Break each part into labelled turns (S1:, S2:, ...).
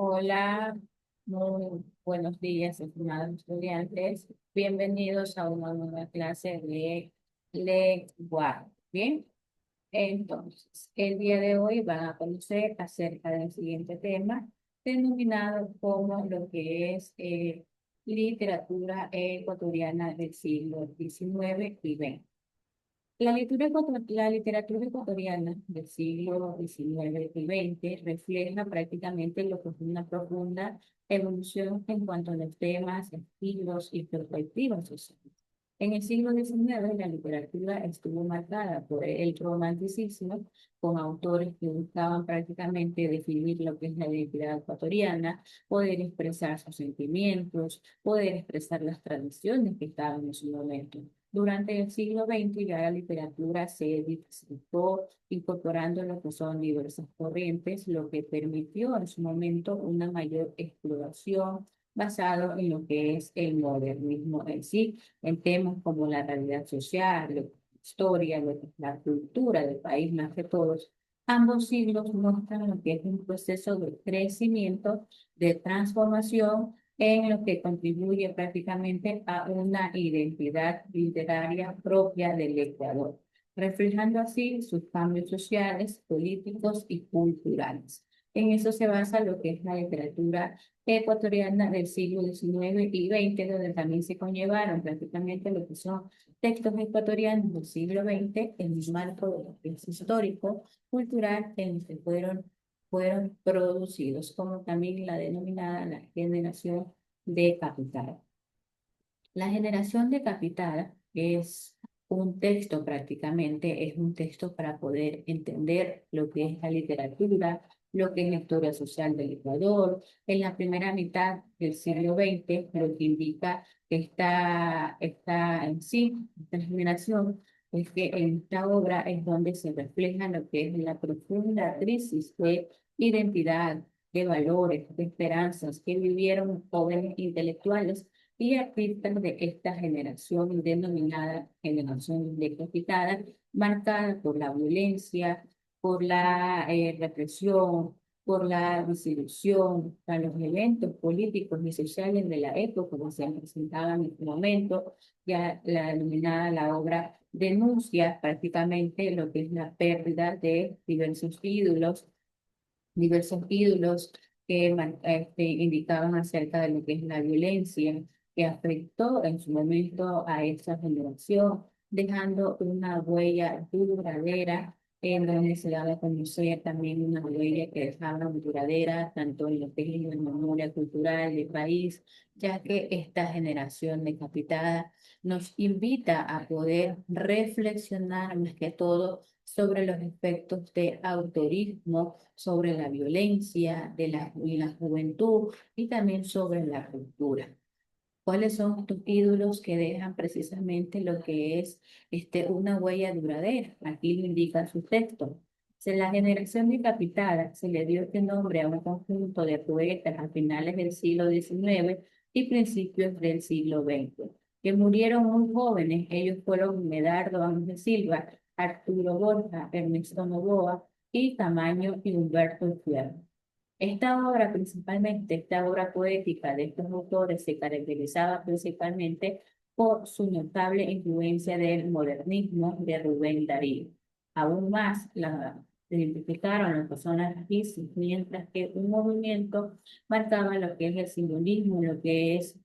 S1: Hola, muy buenos días, estimados estudiantes. Bienvenidos a una nueva clase de lengua. Bien, entonces, el día de hoy van a conocer acerca del siguiente tema, denominado como lo que es literatura ecuatoriana del siglo XIX y XX. La literatura ecuatoriana del siglo XIX y XX refleja prácticamente lo que es una profunda evolución en cuanto a los temas, estilos y perspectivas sociales. En el siglo XIX, la literatura estuvo marcada por el romanticismo, con autores que buscaban prácticamente definir lo que es la identidad ecuatoriana, poder expresar sus sentimientos, poder expresar las tradiciones que estaban en su momento. Durante el siglo XX ya la literatura se diversificó, incorporando lo que son diversas corrientes, lo que permitió en su momento una mayor exploración basado en lo que es el modernismo en sí, en temas como la realidad social, la historia, lo que es la cultura del país más que todos. Ambos siglos muestran lo que es un proceso de crecimiento, de transformación en lo que contribuye prácticamente a una identidad literaria propia del Ecuador, reflejando así sus cambios sociales, políticos y culturales. En eso se basa lo que es la literatura ecuatoriana del siglo XIX y XX, donde también se conllevaron prácticamente lo que son textos ecuatorianos del siglo XX en el marco de lo que es histórico, cultural, en el que fueron producidos, como también la denominada la generación de capital. La generación de capital es un texto prácticamente, es un texto para poder entender lo que es la literatura, lo que es la historia social del Ecuador. En la primera mitad del siglo XX, lo que indica que está en sí, esta generación, es que en esta obra es donde se refleja lo que es la profunda crisis de identidad, de valores, de esperanzas que vivieron jóvenes intelectuales y artistas de esta generación denominada generación decapitada, marcada por la violencia, por la represión, por la desilusión, a los eventos políticos y sociales de la época que se presentaban en este momento. Ya la denominada la obra denuncia prácticamente lo que es la pérdida de diversos ídolos que indicaban acerca de lo que es la violencia que afectó en su momento a esa generación, dejando una huella duradera en donde se daba a conocer también una huella que dejaba duradera tanto en lo que es la memoria cultural del país, ya que esta generación decapitada nos invita a poder reflexionar más que todo sobre los efectos de autorismo, sobre la violencia y la juventud y también sobre la cultura. ¿Cuáles son estos ídolos que dejan precisamente lo que es una huella duradera? Aquí lo indica su texto. Si la generación decapitada se le dio este nombre a un conjunto de poetas a finales del siglo XIX y principios del siglo XX, que murieron muy jóvenes. Ellos fueron Medardo Ángel Silva, Arturo Borja, Ernesto Novoa y Tamayo y Humberto Fierro. Esta obra, principalmente, esta obra poética de estos autores se caracterizaba principalmente por su notable influencia del modernismo de Rubén Darío. Aún más, la identificaron las personas raíces, mientras que un movimiento marcaba lo que es el simbolismo, lo que es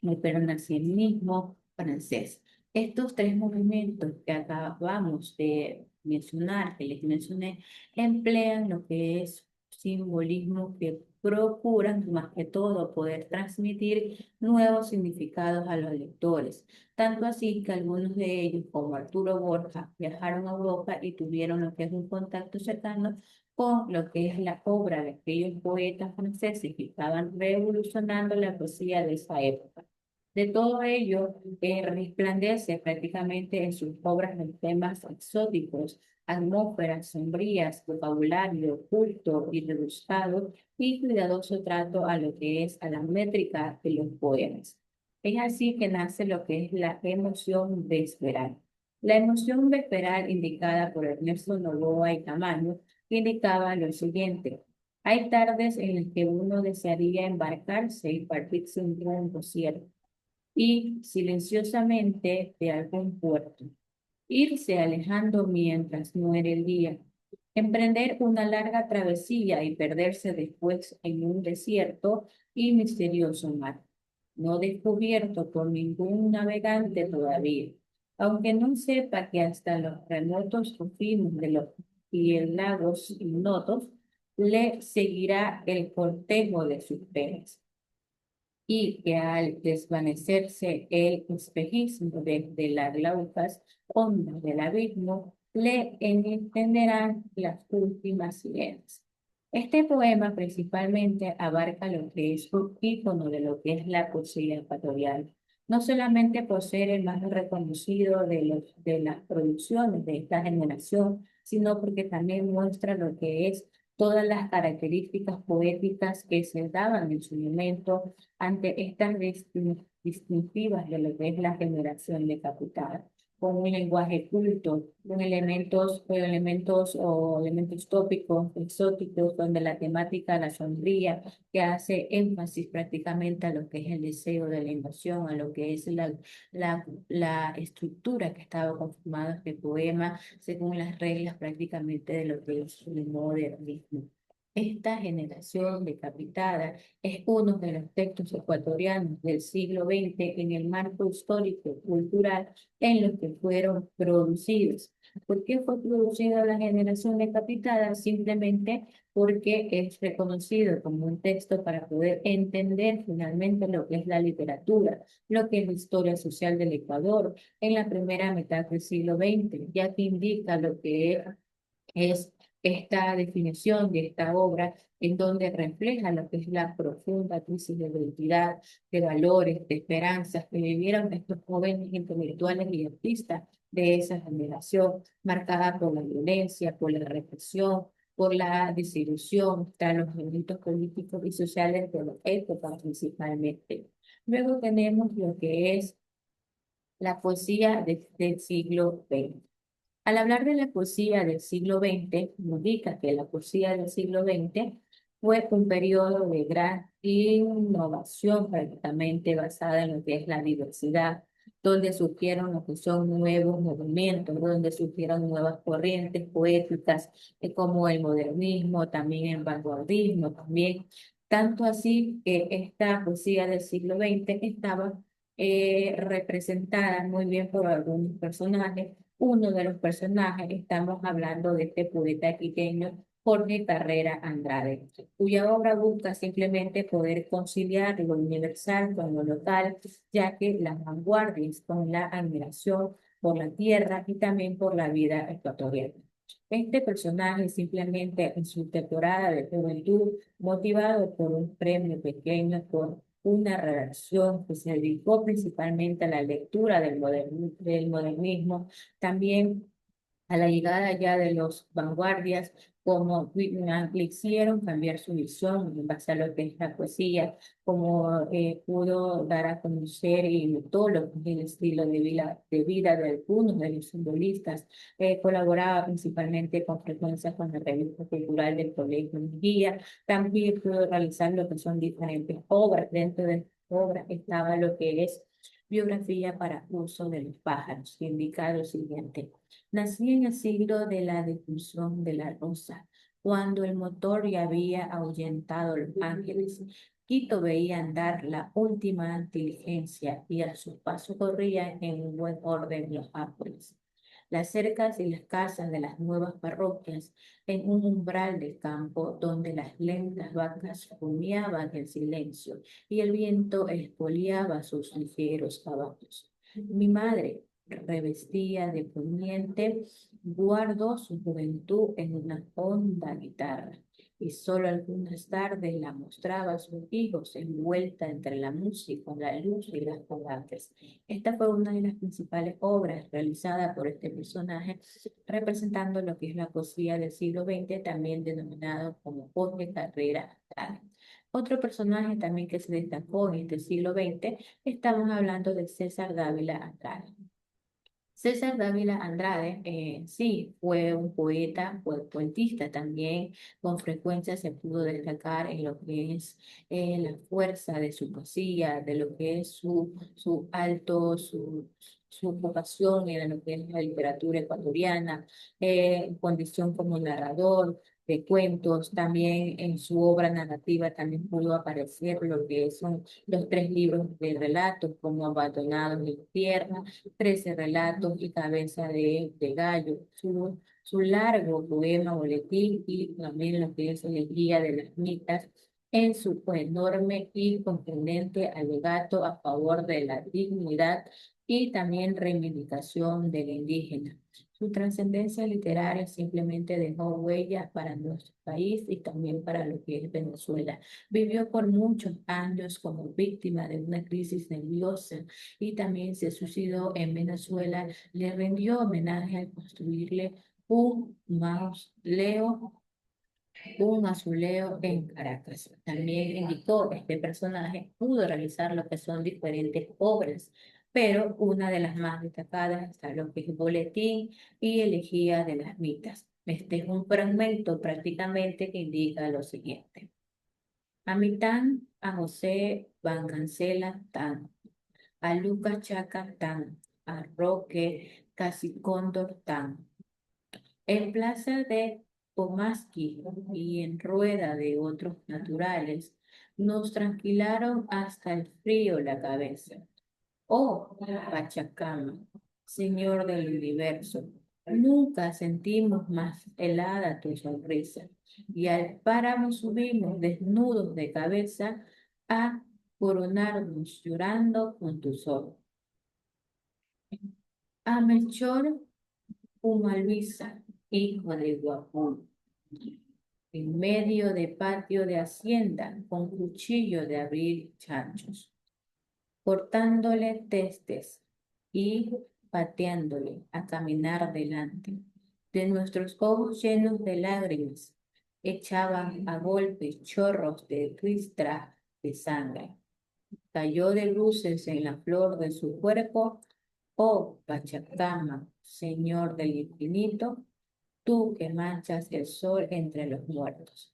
S1: el peronacionismo francés. Estos tres movimientos que acabamos de mencionar, que les mencioné, emplean lo que es simbolismo que procuran más que todo poder transmitir nuevos significados a los lectores. Tanto así que algunos de ellos, como Arturo Borja, viajaron a Europa y tuvieron lo que es un contacto cercano con lo que es la obra de aquellos poetas franceses que estaban revolucionando la poesía de esa época. De todo ello, resplandece prácticamente en sus obras en temas exóticos, atmósferas sombrías, vocabulario culto y rebuscado y cuidadoso trato a lo que es a la métrica de los poemas. Es así que nace lo que es la emoción vesperal. La emoción vesperal indicada por Ernesto Novoa y Tamayo indicaba lo siguiente. Hay tardes en las que uno desearía embarcarse y partir sin rumbo cierto, y silenciosamente de algún puerto, irse alejando mientras muere el día, emprender una larga travesía y perderse después en un desierto y misterioso mar, no descubierto por ningún navegante todavía, aunque no sepa que hasta los remotos confines de los lagos ignotos le seguirá el cortejo de sus penas y que al desvanecerse el espejismo de las glaucas ondas del abismo, le entenderán las últimas sirenas. Este poema principalmente abarca lo que es un ícono de lo que es la poesía ecuatoriana, no solamente por ser el más reconocido de las producciones de esta generación, sino porque también muestra lo que es todas las características poéticas que se daban en su momento ante estas distintivas de lo que es la generación de capital, con un lenguaje culto, con elementos tópicos, exóticos, donde la temática la sombría, que hace énfasis prácticamente a lo que es el deseo de la invasión, a lo que es la estructura que estaba conformada este poema, según las reglas prácticamente de lo que es el modernismo. Esta generación decapitada es uno de los textos ecuatorianos del siglo XX en el marco histórico y cultural en los que fueron producidos. ¿Por qué fue producida la generación decapitada? Simplemente porque es reconocido como un texto para poder entender finalmente lo que es la literatura, lo que es la historia social del Ecuador en la primera mitad del siglo XX, ya que indica lo que es esta definición de esta obra en donde refleja lo que es la profunda crisis de identidad, de valores, de esperanzas que vivieron estos jóvenes intelectuales y artistas de esa generación, marcada por la violencia, por la represión, por la desilusión, tras los movimientos políticos y sociales de la época principalmente. Luego tenemos lo que es la poesía del siglo XX. Al hablar de la poesía del siglo XX, indica que la poesía del siglo XX fue un periodo de gran innovación prácticamente basada en lo que es la diversidad, donde surgieron lo que son nuevos movimientos, donde surgieron nuevas corrientes poéticas, como el modernismo, también el vanguardismo, también. Tanto así que esta poesía del siglo XX estaba representada muy bien por algunos personajes. Uno de los personajes, estamos hablando de este poeta quiteño, Jorge Carrera Andrade, cuya obra busca simplemente poder conciliar lo universal con lo local, ya que las vanguardias con la admiración por la tierra y también por la vida ecuatoriana. Este personaje simplemente en su temporada de juventud, motivado por un premio pequeño, por una redacción que se dedicó principalmente a la lectura del modernismo, también a la llegada ya de los vanguardias, como Whitman, le hicieron cambiar su visión en base a lo que es la poesía, como pudo dar a conocer y todo lo que es el estilo de vida de algunos de los simbolistas. Colaboraba principalmente con frecuencia con la revista cultural del Colegio Guía. También pudo realizar lo que son diferentes obras. Dentro de las obras estaba lo que es biografía para uso de los pájaros, que indica lo siguiente. Nací en el siglo de la difusión de la rosa, cuando el motor ya había ahuyentado los ángeles. Quito veía andar la última diligencia y a su paso corrían en un buen orden los árboles. Las cercas y las casas de las nuevas parroquias en un umbral del campo donde las lentas vacas humeaban en silencio y el viento expoliaba sus ligeros caballos. Mi madre, revestía de poniente, guardó su juventud en una honda guitarra y solo algunas tardes la mostraba a sus hijos envuelta entre la música, la luz y las palabras. Esta fue una de las principales obras realizadas por este personaje, representando lo que es la poesía del siglo XX, también denominado como Jorge Carrera Andrade. Otro personaje también que se destacó en este siglo XX, estamos hablando de César Dávila Andrade. César Dávila Andrade, sí, fue un poeta, fue poetista también, con frecuencia se pudo destacar en lo que es la fuerza de su poesía, de lo que es su vocación en lo que es la literatura ecuatoriana, condición como narrador de cuentos, también en su obra narrativa también pudo aparecer lo que son los tres libros de relatos como Abandonados en Tierra, 13 relatos y cabeza de gallo, su largo poema boletín y también lo que es el guía de las mitas en su enorme y contundente alegato a favor de la dignidad y también reivindicación del indígena. Su trascendencia literaria simplemente dejó huellas para nuestro país y también para lo que es Venezuela. Vivió por muchos años como víctima de una crisis nerviosa y también se suicidó en Venezuela. Le rindió homenaje al construirle un mausoleo, un mausoleo en Caracas. También indicó que este personaje pudo realizar lo que son diferentes obras, pero una de las más destacadas está lo que es Boletín y Elegía de las Mitas. Este es un fragmento prácticamente que indica lo siguiente. A Mitán, a José Van Cancela Tan, a Lucas Chaca Tan, a Roque Casicóndor Tan. En plaza de Pomaski y en rueda de otros naturales, nos tranquilaron hasta el frío la cabeza. Oh, Pachacama, Señor del universo, nunca sentimos más helada tu sonrisa, y al páramo subimos desnudos de cabeza a coronarnos llorando con tu sol. A Melchor Humalvisa, hijo de Guapú, en medio de patio de hacienda, con cuchillo de abrir chanchos, cortándole testes y pateándole a caminar delante. De nuestros ojos llenos de lágrimas, echaban a golpes chorros de ristra de sangre. Cayó de bruces en la flor de su cuerpo, oh Pachacama, Señor del infinito, tú que manchas el sol entre los muertos.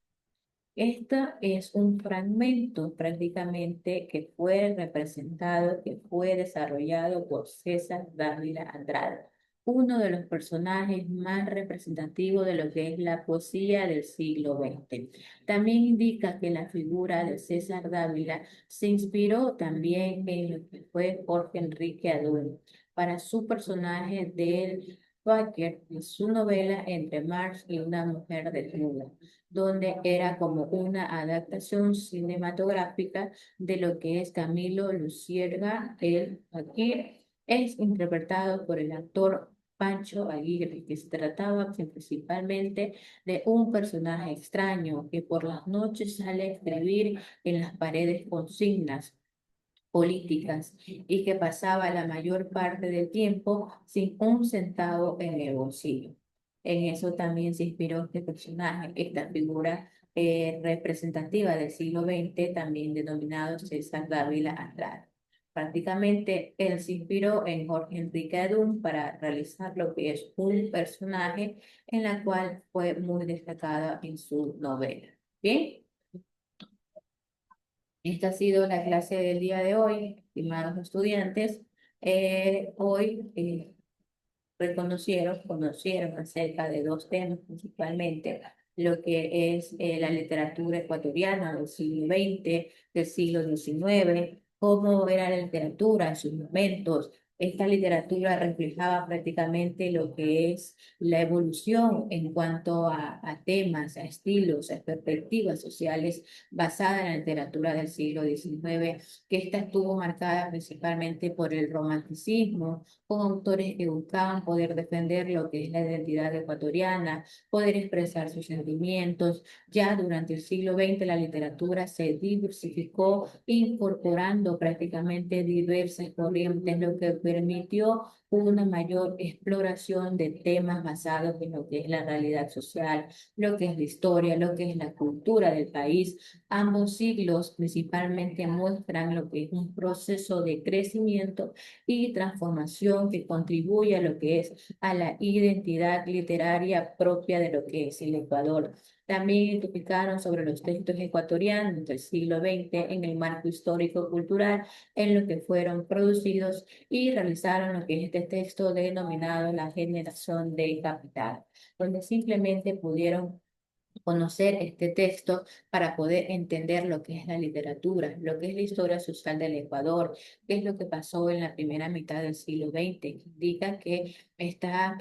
S1: Esta es un fragmento prácticamente que fue representado, que fue desarrollado por César Dávila Andrade, uno de los personajes más representativos de lo que es la poesía del siglo XX. También indica que la figura de César Dávila se inspiró también en lo que fue Jorge Enrique Adorno para su personaje del Quaker en su novela Entre Marx y una mujer desnuda, donde era como una adaptación cinematográfica de lo que es Camilo Lucierga, el Aquir, es interpretado por el actor Pancho Aguirre, que se trataba principalmente de un personaje extraño que por las noches sale a escribir en las paredes consignas políticas y que pasaba la mayor parte del tiempo sin un centavo en el bolsillo. En eso también se inspiró este personaje, esta figura representativa del siglo XX, también denominado César Dávila Andrade. Prácticamente él se inspiró en Jorge Enrique Adún para realizar lo que es un personaje en la cual fue muy destacada en su novela. Bien, esta ha sido la clase del día de hoy, estimados estudiantes. Hoy conocieron acerca de dos temas principalmente, lo que es la literatura ecuatoriana del siglo XX, del siglo XIX, cómo era la literatura en sus momentos. Esta literatura reflejaba prácticamente lo que es la evolución en cuanto a temas, a estilos, a perspectivas sociales basada en la literatura del siglo XIX, que esta estuvo marcada principalmente por el romanticismo, con autores que buscaban poder defender lo que es la identidad ecuatoriana, poder expresar sus sentimientos. Ya durante el siglo XX la literatura se diversificó, incorporando prácticamente diversas corrientes, lo que permitió una mayor exploración de temas basados en lo que es la realidad social, lo que es la historia, lo que es la cultura del país. Ambos siglos principalmente muestran lo que es un proceso de crecimiento y transformación que contribuye a lo que es a la identidad literaria propia de lo que es el Ecuador. También identificaron sobre los textos ecuatorianos del siglo XX en el marco histórico-cultural en lo que fueron producidos y realizaron lo que es este texto denominado la generación de capital, donde simplemente pudieron conocer este texto para poder entender lo que es la literatura, lo que es la historia social del Ecuador, qué es lo que pasó en la primera mitad del siglo XX, que indica que esta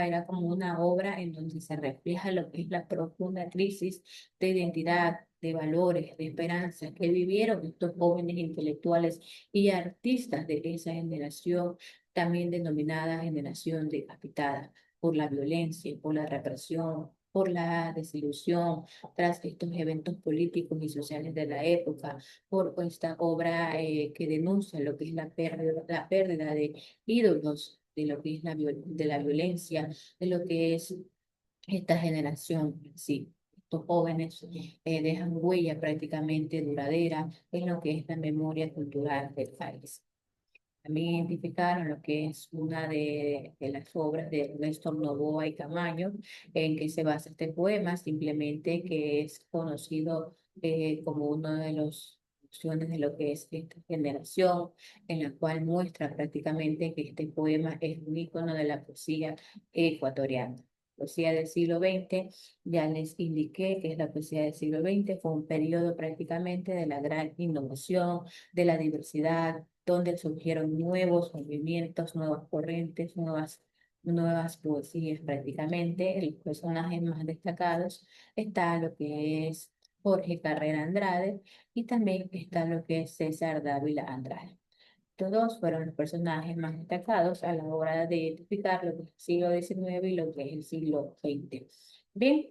S1: era como una obra en donde se refleja lo que es la profunda crisis de identidad, de valores, de esperanza que vivieron estos jóvenes intelectuales y artistas de esa generación, también denominada generación decapitada por la violencia, por la represión, por la desilusión tras estos eventos políticos y sociales de la época, por esta obra que denuncia lo que es la pérdida de ídolos, de lo que es de la violencia, de lo que es esta generación, sí. Estos jóvenes dejan huella prácticamente duradera en lo que es la memoria cultural del país. También identificaron lo que es una de las obras de Néstor Novoa y Camaño, en que se basa este poema, simplemente que es conocido como uno de los opciones de lo que es esta generación, en la cual muestra prácticamente que este poema es un ícono de la poesía ecuatoriana. Poesía del siglo XX, ya les indiqué que es la poesía del siglo XX, fue un periodo prácticamente de la gran innovación, de la diversidad, donde surgieron nuevos movimientos, nuevas corrientes, nuevas poesías prácticamente. Los personajes más destacados está lo que es Jorge Carrera Andrade y también está lo que es César Dávila Andrade. Todos fueron los personajes más destacados a la hora de identificar lo que es el siglo XIX y lo que es el siglo XX. Bien,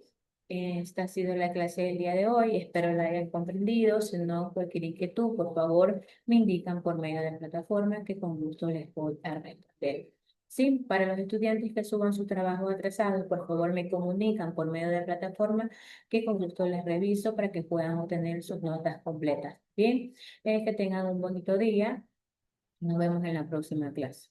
S1: esta ha sido la clase del día de hoy. Espero la hayan comprendido. Si no, cualquier inquietud, por favor, me indican por medio de la plataforma que con gusto les voy a responder. Sí, para los estudiantes que suban su trabajo atrasado, por favor me comunican por medio de la plataforma que con gusto les reviso para que puedan obtener sus notas completas. Bien, que tengan un bonito día. Nos vemos en la próxima clase.